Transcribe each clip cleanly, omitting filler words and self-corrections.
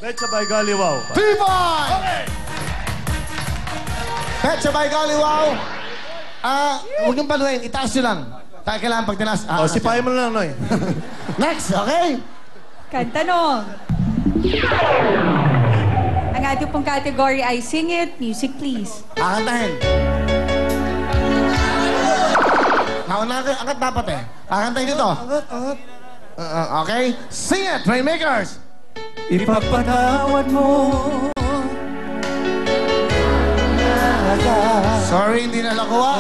Betcha by Golly Wow. 3 points! Okay. Betcha by Golly Wow. Huwag niyong paluin. Itaas nyo lang. Kailangan pag tinaas. Sipahin mo na lang, Noy. Next, okay? Kantanong. Ang ating pong category ay Sing It, Music Please. Kakantahin. Angat dapat eh. Kakantahin dito. Angat. Okay? Sing it, Rainmakers! Ipagpatawad mo. Sorry, hindi na nakuha.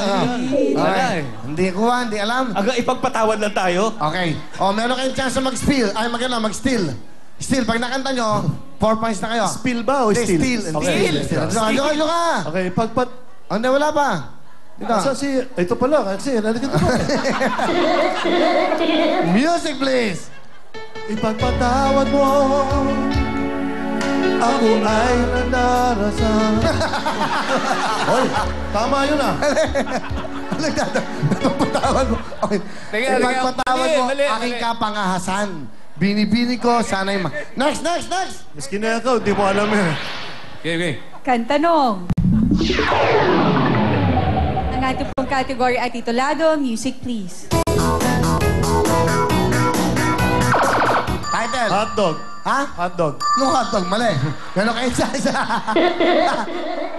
Okay. Hindi kuha, hindi alam. Aga, ipagpatawad lang tayo. Okay. Meron kayong chance na mag-steal. Mag-steal. Steal. Pag nakanta nyo, 4 points na kayo. Spill ba o steal? Steal. Okay. Ano ka? Okay, Hindi, wala pa. Dito. Ito pala, kasi nalagyan ko pa. Music, please. Ipagpatawad mo. Ako ay nanarasan. Hoy, tama yun ah. Ipagpatawad mo. Okay. Ipagpatawad mo aking kapangahasan. Binibini ko, sana'y Next! Miskin na ikaw, di mo alam yun. Okay. Kantanong. Ang ating pong category ay Titulado, Music Please. Title. Hotdog. Ha? Hotdog. No hotdog, mali. Meron kayo isa.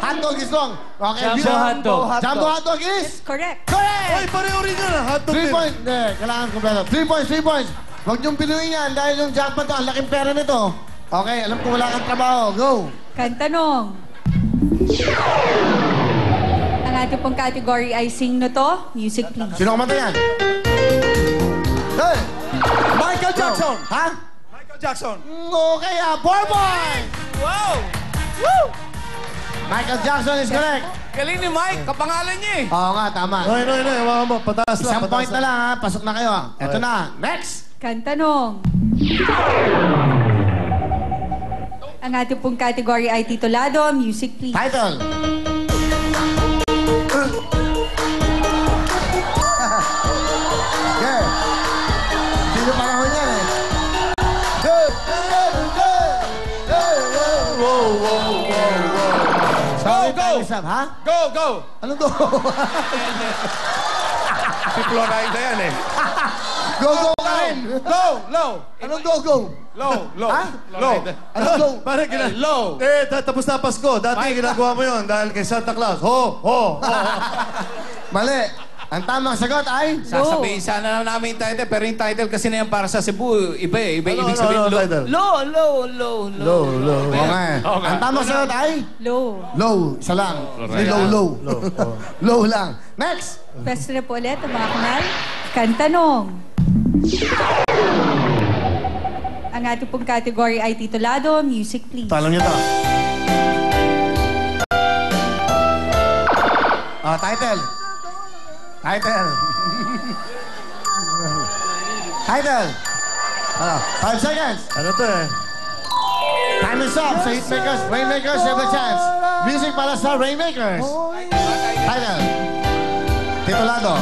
Hotdog is wrong. Okay, Jumbo hotdog. Jumbo hotdog is? Correct. Correct! Ay, pareho rin yun ah. Hotdog 3 din. points. Hindi, kailangan kompleto. 3 points. Huwag niyong pinuhin yan dahil yung jackpot to, ang laking pera nito. Okay, alam ko wala kang trabaho. Go! Kantanong. Ang ating pong category ay Sing No To, Music Please. Sino kumanta yan? Hey! Michael Jackson. Ha? Michael Jackson. Okay 4 points! Wow! Woo! Michael Jackson is correct. Galing ni Mike, kapangalan niya eh. Oo nga, tama. Noy, hawakan mo. Pataas lang. Isang point na lang ha. Pasok na kayo ha. Eto na. Next! Kantanong. Ang ating pong category ay Titulado, Music Please. Title. Yeah. Sino panahon yan eh? Sorry, Go! Sam, ha? Go! Anong go? Si Florida yan eh. Go ka rin. Low! Anong go? Low! Ha? Low! Anong go? Parang Low! tapos na Pasko. Dati ginagawa mo yun dahil kay Santa Claus. Ho! Mali. Ang tamang sagot ay? Sasabihin sana namin yung title, pero yung title kasi na yan para sa Cebu, iba eh. Iba ibig sabihin. title? Low! Low. Okay. Ang tamang sagot ay? Low. Low. Isa lang. Hindi low. Low lang. Next. Pwes na po ulit ang mga kanal. Kantanong. Ang ating pong category ay Titulado, Music Please. Talam niyo to. Title. Title. 5 seconds. Ano to eh? Time is up. Sa Hitmakers, Rainmakers, you have a chance. Music para sa Rainmakers. Title. Titulado.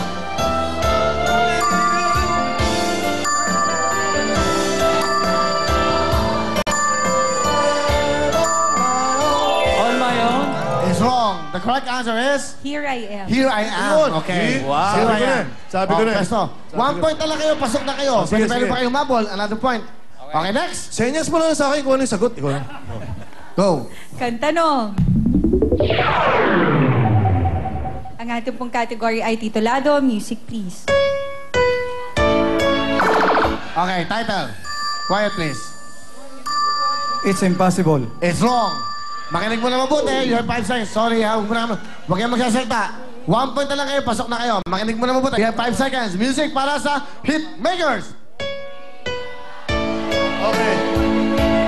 On my own? Is wrong. The correct answer is? Here I Am. Here I am. Okay. Wow. Here I Sabi ko na. am. Sabi ko na. Presto. 1 point na lang kayo. Pasok na kayo. Sige, Pwede sige. pa kayong mabol. Another point. Okay, next. Senyas mo lang sa akin kung ano yung sagot. Ikaw na. Go. Kantanong. Ang ating pong category ay Titulado, Music Please. Okay, title. Quiet, please. It's impossible. It's wrong. Makinig mo na mabuti. You have 5 seconds. Sorry ha. Huwag kayong magsasalta. 1 point na lang kayo. Pasok na kayo. Makinig mo na mabuti. You have 5 seconds. Music para sa Hitmakers. Okay.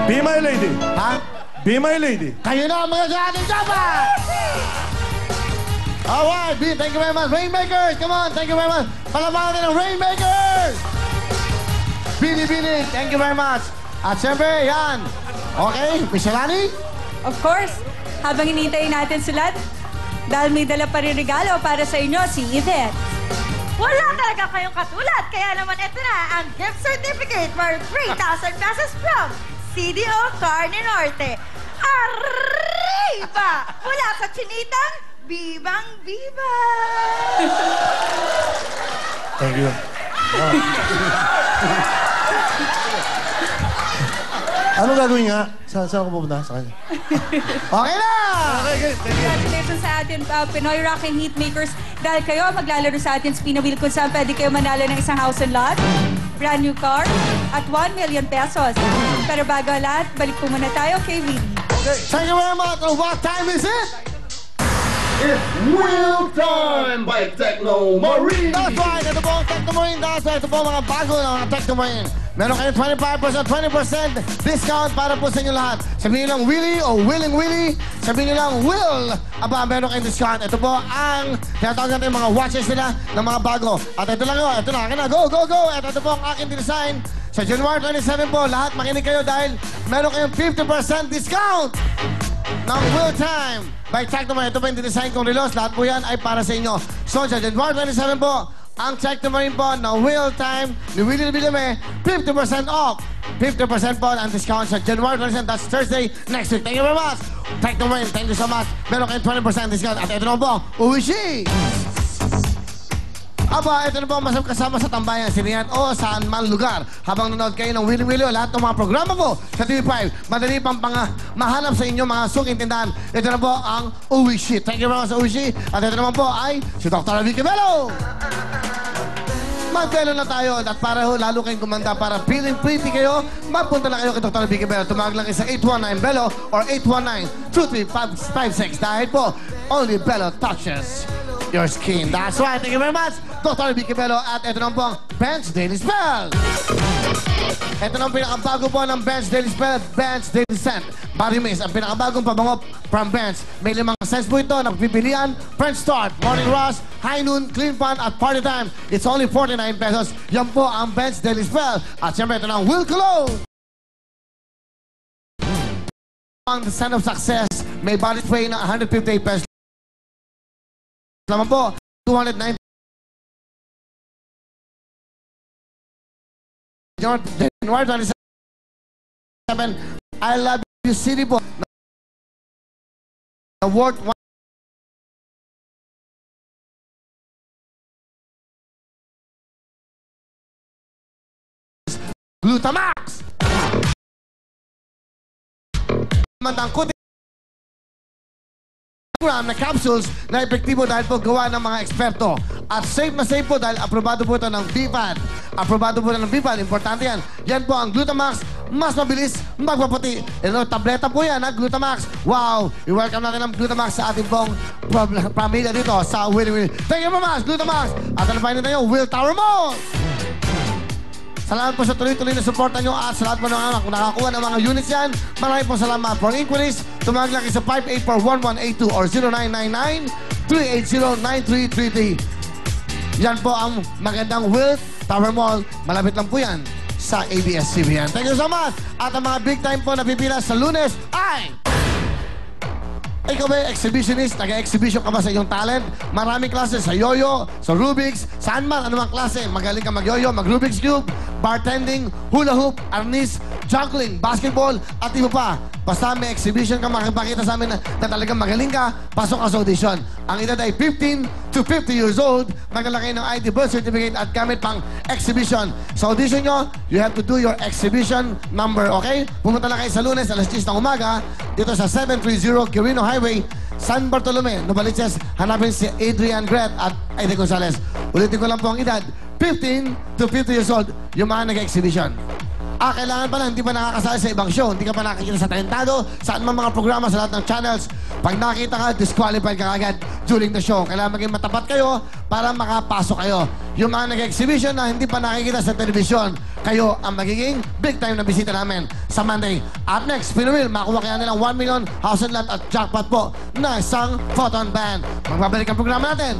Be my lady. Ha? Be my lady. Kayo na ang mga ating jackpot! Alright, B, thank you very much. Rainmakers, come on, thank you very much. Palabangan natin ang Rainmakers! Bini, thank you very much. At siyempre, yan. Okay, Michelani? Of course, habang hinihintay natin sila, dahil may dala pa rin regalo para sa inyo, si Yvette. Wala talaga kayong katulad. Kaya naman ito na ang gift certificate worth 3,000 pesos from CDO Carne Norte. Arriba! Mula sa Chinitang, Bibang Biba! Thank you. Ano gagawin nga? Saan ako pupunta? Sa kanya? Okay na! Okay, thank you. Congratulations sa atin, Pinoy Rockin' Hitmakers. Dahil kayo maglalaro sa atin Spin a Wheel kung saan pwede kayo manalo ng isang house and lot, brand new car, at 1 million pesos. Pero bago ang lahat, balik po muna tayo kay Willie. Thank you very much. What time is it? It's Real Time by Techno Marine. That's right. Ito po ang Techno Marine. That's right. Ito po ang mga bago na mga Techno Marine. Meron kayo 25%, 20% discount para po sa inyo lahat. Sabihin nyo lang Willie o Willing Willie. Sabihin nyo lang Will. Aba, meron kayong discount. Ito po ang tinatawag natin yung mga watches nila ng mga bago. At ito lang yun. Ito na. Akin na. Go, go, go. At ito po ang aking design. Sa January 27 po, lahat makinig kayo dahil meron kayong 50% discount ng Will Time by Techno Marine. Ito po yung design kong relos. Lahat po yan ay para sa inyo. So, sa January 27 po, ang Techno Marine po na Will Time ni Willie Villame, 50% off. 50% po ang discount sa January 27. That's Thursday next week. Thank you very much. Techno Marine, thank you so much. Meron kayong 20% discount. At ito naman po, Uwishi! Aba, ito na po ang masarap kasama sa tambayan, sinihan o saan man lugar. Habang nanonood kayo ng Willie Willie o lahat ng mga programa po sa TV5, madali pang mahanap sa inyo mga suking tindahan. Ito na po ang Uwishi. Thank you very much, Uwishi. At ito naman po ay si Dr. Vicky Bello. Mag-bello na tayo at para lalo kayong kumanda para feeling pretty kayo, magpunta na kayo kay Dr. Vicky Bello. Tumawag lang kayo sa 819-BELLO or 819-23565 dahil po, only Bello touches your skin. That's right. Thank you very much, Dr. Vicky Bello. At ito naman po ang Bench Daily Spell. Ito na ang pinakabago po ng Bench Daily Spell, Bench Daily Scent. Body Mist, ang pinakabagong pabango from Bench. May 5 scents po ito na pipilian. French Start, Morning Rush, High Noon, Clean Fun, at Party Time. It's only 49 pesos. Yan po ang Bench Daily Spell. At siyempre ito na ang Will Cologne. Ang The Scent of Success, may body spray na 158 pesos. Naman po, 209 January 27, I Love You City po. Award 1. Glutamax! Matangkot na capsules na epektibo dahil po gawa ng mga eksperto. At safe na safe po dahil aprobado po ito ng BPAD. Aprobado po ito ng BPAD. Importante yan. Yan po ang Glutamax. Mas mabilis, magpaputi. Ito, tableta po yan, ha? Glutamax. Wow! I-welcome natin ang Glutamax sa ating pong pamilya dito sa Willie Willie. Thank you very much, Glutamax! At ano pa rin tayo, Will Tower Mall! Salamat po sa tuloy-tuloy na suporta nyo at sa lahat po ng anak. Kung nakakuha ng mga units yan, maraming po salamat. For inquiries, tumawag lang sa 584-1182 or 0999-380-9333. Yan po ang magandang Will Tower Mall. Malapit lang po yan sa ABS-CBN. Thank you so much. At ang mga big time po na pipila sa Lunes ay... Ikaw ba exhibitionist? Nag-exhibition ka ba sa iyong talent? Maraming klase sa yoyo, sa Rubik's, saan man, anumang klase. Magaling ka mag-yoyo, mag-Rubik's Cube, bartending, hula hoop, arnis, juggling, basketball, at iba pa. Basta may exhibition ka, makipakita sa amin na talagang magaling ka, pasok ka sa audition. Ang edad ay 15 to 50 years old, maglalagay ng ID, birth certificate at gamit pang exhibition. Sa audition nyo, you have to do your exhibition number, okay? Pumunta lang kayo sa Lunes, alas 10 ng umaga, dito sa 730 Quirino Highway, San Bartolome, Novaliches. Hanapin si Adrian Gret at Aide Gonzalez. Ulitin ko lang po ang edad, 15 to 50 years old, yung mga nag-exhibition. Kailangan pala, hindi pa nakakasali sa ibang show. Hindi ka pa nakikita sa Talentado, saan man mga programa, sa lahat ng channels. Pag nakita ka, disqualified ka agad during the show. Kailangan maging matapat kayo para makapasok kayo. Yung mga nag-exhibition na hindi pa nakikita sa television, kayo ang magiging big time na bisita namin sa Monday. Up next, Pinawil, makuha kaya nilang 1 million house and lot at jackpot po na isang photon band. Magbabalik ang programa natin.